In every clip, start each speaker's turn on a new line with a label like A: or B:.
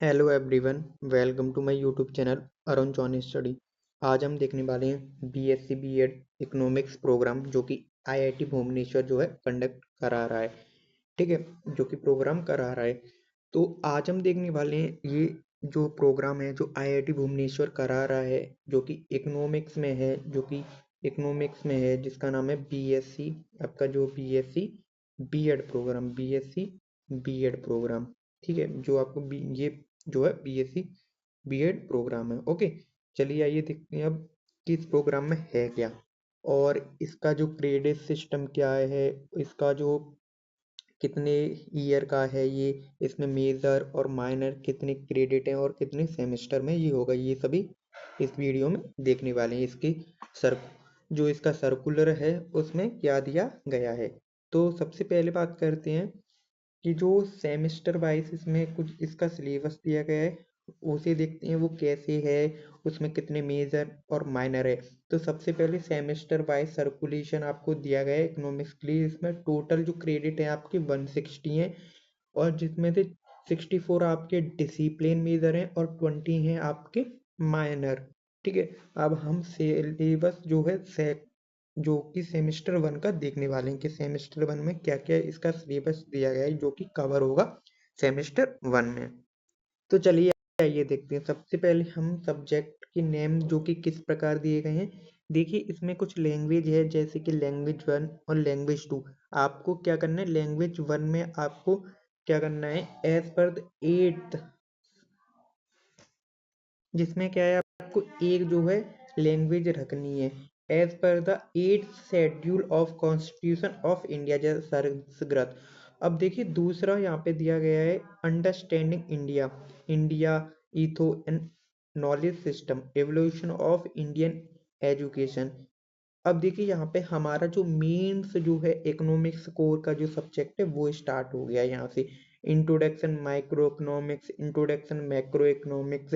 A: Hello everyone, welcome to my YouTube channel Arun John study. आज हम देखने वाले हैं बीएससी बीएड इकोनॉमिक्स प्रोग्राम जो कि आईआईटी भुवनेश्वर जो है कंडक्ट करा रहा है। ठीक है, जो कि प्रोग्राम करा रहा है। तो आज हम देखने वाले हैं ये जो प्रोग्राम है जो आईआईटी भुवनेश्वर करा रहा है, जो कि इकोनॉमिक्स में है, जिसका नाम है बीएससी। आपका जो BSc BEd program, BSc BEd program. ठीक है, जो आपको ये जो है बीएससी बीएड प्रोग्राम है। ओके, चलिए आइए देखते हैं अब कि इस प्रोग्राम में है क्या और इसका जो क्रेडिट सिस्टम क्या है, इसका जो कितने ईयर का है ये, इसमें मेजर और माइनर कितने क्रेडिट हैं और कितने सेमेस्टर में ये होगा, ये सभी इस वीडियो में देखने वाले हैं। इसकी सर जो इसका सर्कुलर है उसमें क्या दिया गया है। तो सबसे पहले बात करते हैं कि जो सेमेस्टर वाइज इसमें कुछ इसका सिलेबस दिया गया है, उसे देखते हैं वो कैसे है, उसमें कितने मेजर और माइनर है। तो सबसे पहले सेमेस्टर वाइज सर्कुलेशन आपको दिया गया है इकोनॉमिक्स के लिए। इसमें टोटल जो क्रेडिट है आपके 160 है, और जिसमें से 64 आपके डिसिप्लिन मेजर हैं और 20 हैं आपके माइनर। ठीक है, अब हम सिलेबस जो है जो कि सेमेस्टर वन का देखने वाले हैं कि सेमेस्टर वन में क्या क्या इसका सिलेबस दिया गया है जो कि कवर होगा सेमेस्टर वन में। तो चलिए आइए देखते हैं। सबसे पहले हम सब्जेक्ट के नेम जो कि किस प्रकार दिए गए हैं। देखिए, इसमें कुछ लैंग्वेज है जैसे कि लैंग्वेज वन और लैंग्वेज टू। आपको क्या करना है, लैंग्वेज वन में आपको क्या करना है, एज पर द एट, जिसमें क्या है आपको एक जो है लैंग्वेज रखनी है as per the 8th schedule of constitution of India जैसे संस्कृत। अब देखिए दूसरा यहाँ पे दिया गया है understanding India, India ethos and knowledge system, evolution of Indian education. अब देखिए यहाँ पे हमारा जो मेंस जो है इकोनॉमिक्स कोर का जो सब्जेक्ट है वो स्टार्ट हो गया है यहाँ से। Introduction micro economics, introduction macro economics,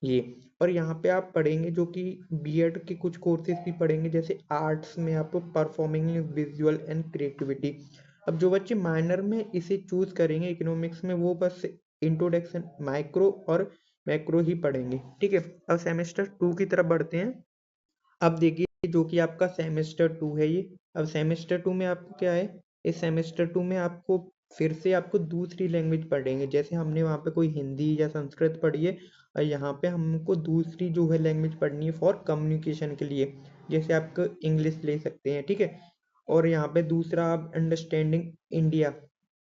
A: ये। और यहाँ पे आप पढ़ेंगे जो कि बीएड के कुछ कोर्सेज भी पढ़ेंगे, जैसे आर्ट्स में आपको परफॉर्मिंग विजुअल एंड क्रिएटिविटी। अब जो बच्चे माइनर में इसे चूज करेंगे इकोनॉमिक्स में, वो बस इंट्रोडक्शन माइक्रो और मैक्रो ही पढ़ेंगे। ठीक है, अब सेमेस्टर टू की तरफ बढ़ते हैं। अब देखिए जो कि आपका सेमेस्टर टू है ये। अब सेमेस्टर टू में आपको क्या है, इस सेमेस्टर टू में आपको फिर से आपको दूसरी लैंग्वेज पढ़ेंगे। जैसे हमने वहाँ पे कोई हिंदी या संस्कृत पढ़ी है, और यहाँ पे हमको दूसरी जो है लैंग्वेज पढ़नी है फॉर कम्युनिकेशन के लिए, जैसे आपको इंग्लिश ले सकते हैं। ठीक है, और यहाँ पे दूसरा आप अंडरस्टैंडिंग इंडिया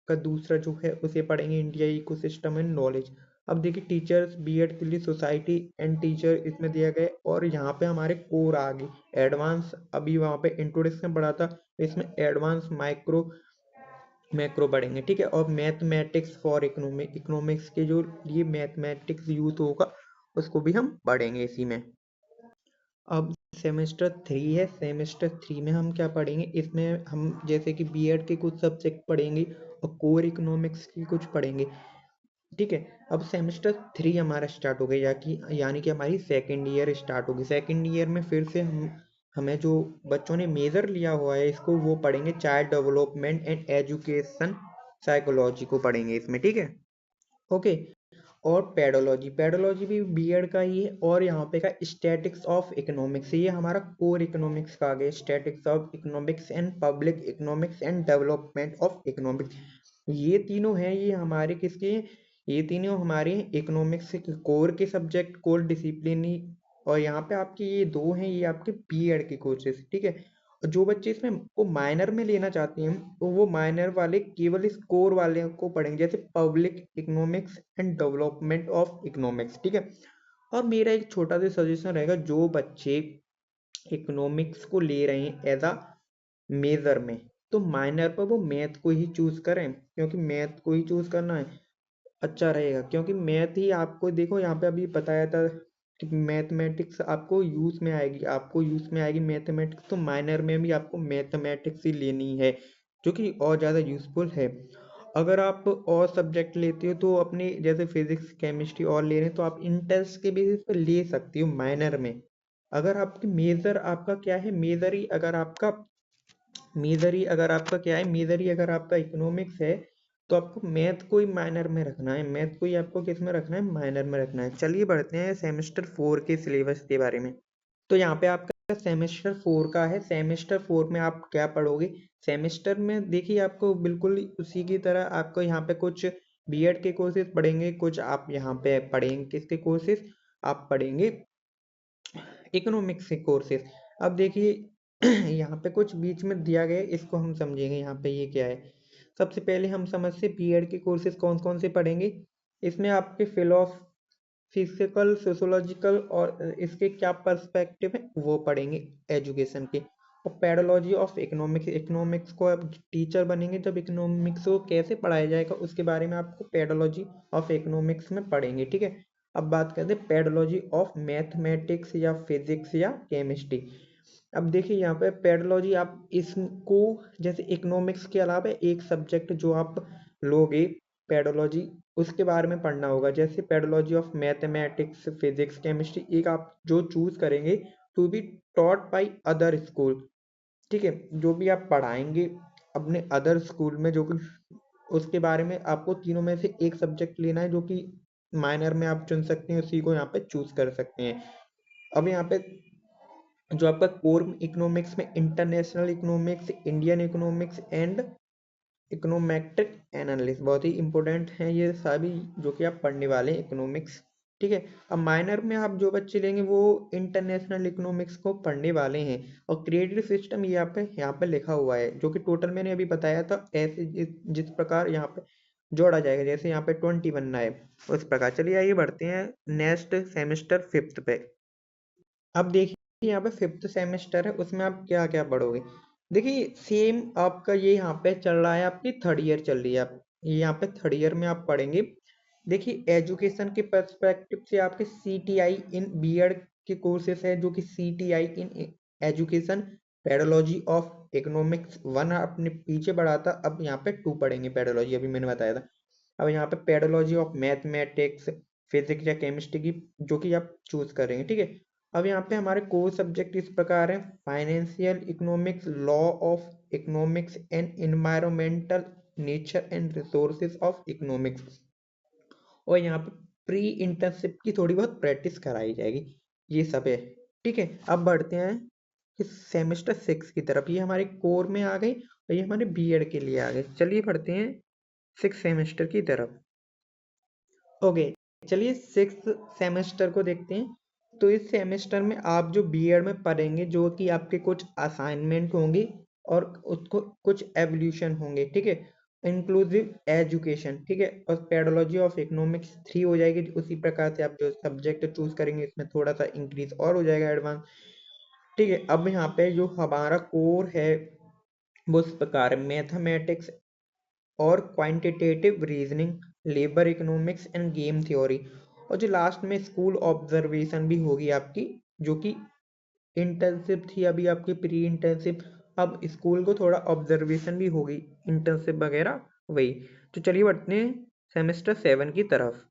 A: का दूसरा जो है उसे पढ़ेंगे, इंडिया इकोसिस्टम एंड नॉलेज। अब देखिए टीचर्स बीएड के लिए सोसाइटी एंड टीचर इसमें दिया गया है, और यहाँ पे हमारे कोर आ गए एडवांस। अभी वहाँ पे इंट्रोडक्शन पढ़ा था, इसमें एडवांस माइक्रो मैक्रो पढ़ेंगे। ठीक है, और मैथमेटिक्स फॉर इकोनॉमिक्स के जो लिए मैथमेटिक्स यूज होगा उसको भी हम पढ़ेंगे इसी में। अब सेमेस्टर थ्री है, सेमेस्टर थ्री में हम क्या पढ़ेंगे, इसमें हम जैसे कि बीएड के कुछ सब्जेक्ट पढ़ेंगे और कोर इकोनॉमिक्स की कुछ पढ़ेंगे। ठीक है, अब सेमेस्टर थ्री हमारा स्टार्ट हो गया, यानी कि हमारी सेकेंड ईयर स्टार्ट होगी। सेकेंड ईयर में फिर से हमें जो बच्चों ने मेजर लिया हुआ है इसको वो पढ़ेंगे, child development and education psychology को पढ़ेंगे इसमें। ठीक है, ओके। और पेडोलॉजी, पेडोलॉजी भी बीएड का ही है, और यहाँ पे का स्टैटिक्स ऑफ इकोनॉमिक्स, ये हमारा कोर इकोनॉमिक्स का आ गया, statics of economics and public economics and development of economics. ये तीनों हैं, ये हमारे किसके हैं, ये तीनों हमारे इकोनॉमिक्स कोर के सब्जेक्ट, कोर डिसिप्लिन ही। और यहाँ पे आपके ये दो हैं, ये आपके बीएड के कोर्सेज। ठीक है, और जो बच्चे इसमें को माइनर में लेना चाहते हैं तो वो माइनर वाले केवल इस कोर वाले को पढ़ेंगे, जैसे public economics and development of economics. ठीक है, और मेरा एक छोटा सा सजेशन रहेगा, जो बच्चे इकोनॉमिक्स को ले रहे हैं एज अ मेजर में, तो माइनर पर वो मैथ को ही चूज करें, क्योंकि मैथ को ही चूज करना है अच्छा रहेगा। क्योंकि मैथ ही आपको देखो यहाँ पे अभी बताया था कि मैथमेटिक्स आपको यूज में आएगी, मैथमेटिक्स, तो माइनर में भी आपको मैथमेटिक्स ही लेनी है, जो कि और ज़्यादा यूजफुल है। अगर आप और सब्जेक्ट लेते हो तो अपने जैसे फिजिक्स केमिस्ट्री और ले रहे हैं तो आप इंटरेस्ट के बेसिस पे ले सकते हो माइनर में। अगर आपकी मेजर आपका क्या है, मेजर ही अगर आपका क्या है, मेजर ही अगर आपका इकोनॉमिक्स है, तो आपको मैथ को ही माइनर में रखना है, मैथ को ही आपको किस में रखना है, माइनर में रखना है। चलिए बढ़ते हैं सेमेस्टर 4 के सिलेबस के बारे में। तो यहाँ पे आपका सेमेस्टर 4 का है। सेमेस्टर 4 में आप क्या पढ़ोगे? सेमेस्टर में देखिए आपको बिल्कुल उसी की तरह आपको यहाँ पे कुछ बीएड के कोर्सेज पढ़ेंगे, कुछ आप यहाँ पे पढ़ेंगे किसके कोर्सेज, आप पढ़ेंगे इकोनॉमिक्स के कोर्सेज। अब देखिए यहाँ पे कुछ बीच में दिया गया है, इसको हम समझेंगे यहाँ पे ये क्या है। सबसे पहले हम समझते बीएड के कोर्सेज कौन कौन से पढ़ेंगे। इसमें आपके फिजिकल, सोशोलॉजिकल और इसके क्या पर्सपेक्टिव है वो पढ़ेंगे एजुकेशन के। और पेडोलॉजी ऑफ इकोनॉमिक्स, इकोनॉमिक्स को आप टीचर बनेंगे जब इकोनॉमिक्स को कैसे पढ़ाया जाएगा उसके बारे में आपको पेडोलॉजी ऑफ इकोनॉमिक्स में पढ़ेंगे, ठीक है। अब बात करते हैं पेडोलॉजी ऑफ मैथमेटिक्स या फिजिक्स या केमिस्ट्री। अब देखिए यहाँ पे पेडोलॉजी आप इसको जैसे इकोनॉमिक्स के अलावा एक सब्जेक्ट जो आप लोगे पेडोलॉजी उसके बारे में पढ़ना होगा, जैसे pedagogy of mathematics, physics, chemistry एक आप जो चूज करेंगे to be taught by other school, ठीक है। जो भी आप पढ़ाएंगे अपने अदर स्कूल में, जो कि उसके बारे में आपको तीनों में से एक सब्जेक्ट लेना है, जो कि माइनर में आप चुन सकते हैं, उसी को यहाँ पे चूज कर सकते हैं। अब यहाँ पे जो आपका कोर इकोनॉमिक्स में international economics, Indian economics and econometric analysis बहुत ही इंपॉर्टेंट है ये सभी जो कि आप पढ़ने वाले हैं इकोनॉमिक्स, ठीक है। अब माइनर में आप जो बच्चे लेंगे वो इंटरनेशनल इकोनॉमिक्स को पढ़ने वाले हैं। और क्रेडिट सिस्टम ये यहाँ पे लिखा हुआ है, जो कि टोटल मैंने अभी बताया था, ऐसे जिस प्रकार यहाँ पे जोड़ा जाएगा, जैसे यहाँ पे 20 बनना है उस प्रकार। चलिए आइए बढ़ते हैं नेक्स्ट सेमेस्टर 5th पे। अब देखिए यहाँ पे 5th सेमेस्टर है, उसमें आप क्या क्या पढ़ोगे। देखिए सेम आपका ये यहाँ पे चल रहा है, आपकी 3rd ईयर चल रही है, आप ये यहाँ पे 3rd ईयर में आप पढ़ेंगे। देखिए एजुकेशन के पर्सपेक्टिव से आपके सीटीआई इन बीएड के कोर्सेस है, जो कि CTI in education, pedology of economics 1 अपने पीछे बढ़ा था, अब यहाँ पे 2 पढ़ेंगे पेडोलॉजी, अभी मैंने बताया था। अब यहाँ पे पेडोलॉजी ऑफ मैथमेटिक्स, फिजिक्स या केमिस्ट्री की जो कि आप चूज करेंगे, ठीक है। अब यहाँ पे हमारे कोर सब्जेक्ट इस प्रकार हैं, financial economics, law of economics and environmental, nature and resources of economics. और यहाँ पे प्री इंटर्नशिप की थोड़ी बहुत प्रैक्टिस कराई जाएगी, ये सब है, ठीक है। अब बढ़ते हैं इस सेमेस्टर 6 की तरफ, ये हमारे कोर में आ गई और ये हमारे बीएड के लिए आ गए। चलिए बढ़ते हैं 6 सेमेस्टर की तरफ। ओके, चलिए 6th सेमेस्टर को देखते हैं। तो इस सेमेस्टर में आप जो बीएड में पढ़ेंगे, जो कि आपके कुछ असाइनमेंट होंगे और उसको कुछ एवल्यूशन होंगे, ठीक है। इंक्लूसिव एजुकेशन, ठीक है। और पेडोलॉजी ऑफ इकोनॉमिक्स 3 हो जाएगी, उसी प्रकार से आप जो सब्जेक्ट चूज करेंगे इसमें थोड़ा सा इंक्रीज और हो जाएगा एडवांस, ठीक है। अब यहाँ पे जो हमारा कोर है वो इस प्रकार है, मैथमेटिक्स और quantitative reasoning, labour economics end game theory. और जो लास्ट में स्कूल ऑब्जर्वेशन भी होगी आपकी, जो कि इंटर्नशिप थी अभी आपकी प्री इंटर्नशिप, अब स्कूल को थोड़ा ऑब्जर्वेशन भी होगी, इंटर्नशिप वगैरह वही। तो चलिए बढ़ते हैं सेमेस्टर 7 की तरफ।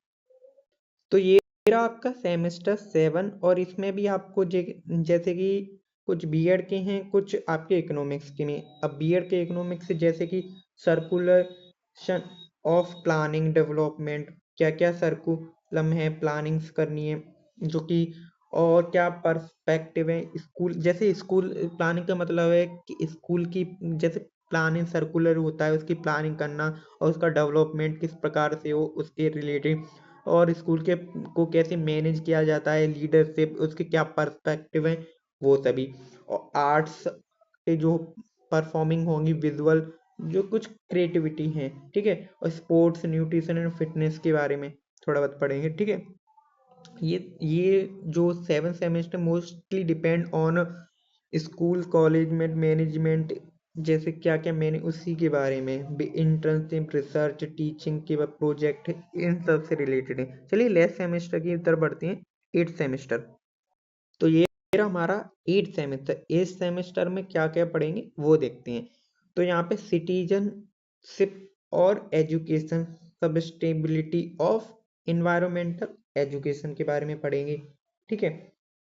A: तो ये रहा आपका सेमेस्टर 7, और इसमें भी आपको जैसे कि कुछ बीएड के हैं, कुछ आपके इकोनॉमिक्स के में। अब बीएड के इकोनॉमिक्स जैसे कि सर्कुलेशन ऑफ प्लानिंग डेवलपमेंट, क्या क्या सर्कुलम है, प्लानिंग्स करनी है जो कि, और क्या पर्सपेक्टिव है स्कूल, जैसे स्कूल प्लानिंग का मतलब है कि स्कूल की जैसे प्लानिंग सर्कुलर होता है उसकी प्लानिंग करना, और उसका डेवलपमेंट किस प्रकार से हो उसके रिलेटेड, और स्कूल के को कैसे मैनेज किया जाता है, लीडरशिप उसके क्या पर्सपेक्टिव है वो सभी। और आर्ट्स के जो परफॉर्मिंग होंगी, विजुअल जो कुछ क्रिएटिविटी है, ठीक है। और स्पोर्ट्स, न्यूट्रिशन एंड फिटनेस के बारे में थोड़ा बहुत पढ़ेंगे, ठीक है। ये जो 7 semester mostly depend on school college में मैनेजमेंट, जैसे क्या क्या मैंने उसी के बारे में इंटर्नशिप, रिसर्च, टीचिंग के बाद प्रोजेक्ट, इन सब से रिलेटेड है। चलिए लास्ट सेमेस्टर की तरफ बढ़ते हैं, 8th सेमेस्टर। तो ये रहा हमारा 8th सेमेस्टर। 8th सेमेस्टर में क्या क्या पढ़ेंगे वो देखते हैं। तो यहाँ पे सिटीजनशिप और education, sustainability of environmental education के बारे में पढ़ेंगे, ठीक है।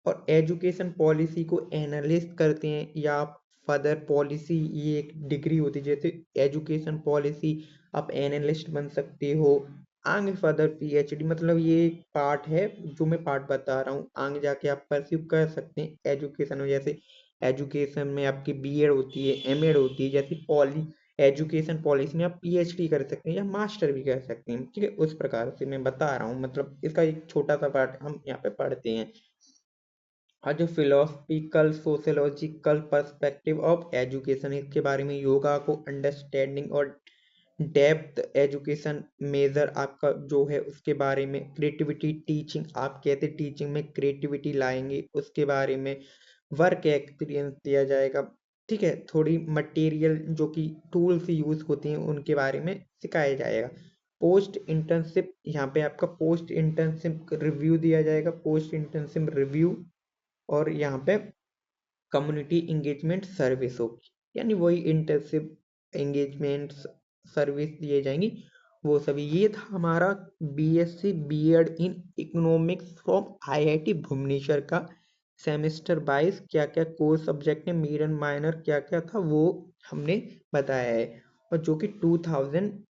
A: और एजुकेशन पॉलिसी को एनालिस्ट करते हैं, या फर्दर पॉलिसी, ये एक डिग्री होती है, जैसे एजुकेशन पॉलिसी आप एनालिस्ट बन सकते हो। आगे फर्दर पीएचडी, मतलब ये एक पार्ट है जो मैं पार्ट बता रहा हूँ, आगे जाके आप परस्यू कर सकते हैं एजुकेशन में। जैसे एजुकेशन में आपकी बीएड होती है, एमएड होती है, जैसे पॉली एजुकेशन पॉलिसी में आप पीएचडी कर सकते हैं या मास्टर भी कर सकते हैं, ठीक है। उस प्रकार से मैं बता रहा हूँ, मतलब इसका एक छोटा सा पार्ट हम यहाँ पे पढ़ते हैं। और जो philosophical sociological perspective of education, इसके बारे में योगा को अंडरस्टैंडिंग और डेप्थ एजुकेशन मेजर आपका जो है उसके बारे में। क्रिएटिविटी टीचिंग, आप कैसे टीचिंग में क्रिएटिविटी लाएंगे उसके बारे में। वर्क एक्सपीरियंस दिया जाएगा, ठीक है। थोड़ी मटेरियल जो कि टूल्स यूज होती हैं उनके बारे में सिखाया जाएगा। पोस्ट इंटर्नशिप, यहाँ पे आपका पोस्ट इंटर्नशिप रिव्यू दिया जाएगा, पोस्ट इंटर्नशिप रिव्यू। और यहाँ पे कम्युनिटी इंगेजमेंट सर्विस होगी, यानी वही इंटर्नशिप एंगेजमेंट सर्विस दिए जाएंगी वो सभी। ये था हमारा BSc BEd in economics from IIT Bhubaneswar का सेमेस्टर 22। क्या क्या कोर्स सब्जेक्ट है, मेजर माइनर क्या क्या था वो हमने बताया है। और जो कि 2000,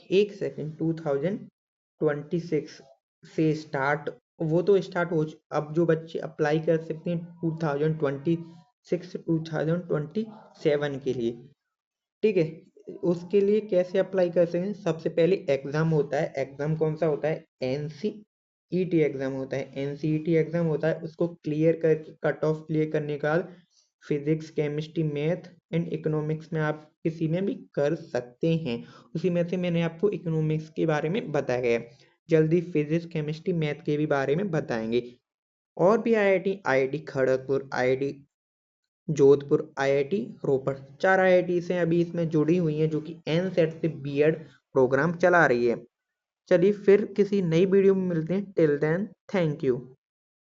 A: एक सेकेंड, 2026 से स्टार्ट, वो तो स्टार्ट अब जो बच्चे अप्लाई कर सकते हैं 2026 2027 के लिए, ठीक है। उसके लिए कैसे अप्लाई कर सकते हैं, सबसे पहले एग्जाम होता है। एग्जाम कौन सा होता है, एनसीईटी एग्जाम होता है। एनसीईटी एग्जाम होता है, उसको क्लियर करके कट ऑफ क्लियर करने के बाद physics chemistry math and economics में आप किसी में भी कर सकते हैं। उसी में से मैंने आपको इकोनॉमिक्स के बारे में बताया गया। जल्दी फिजिक्स केमिस्ट्री मैथ के भी बारे में बताएंगे। और भी IIT, IIT Kharagpur, IIT Jodhpur, IIT Ropar, 4 IIT से अभी इसमें जुड़ी हुई हैं जो कि एनसेट से बीएड प्रोग्राम चला रही है। चलिए फिर किसी नई वीडियो में मिलते हैं। Till then thank you.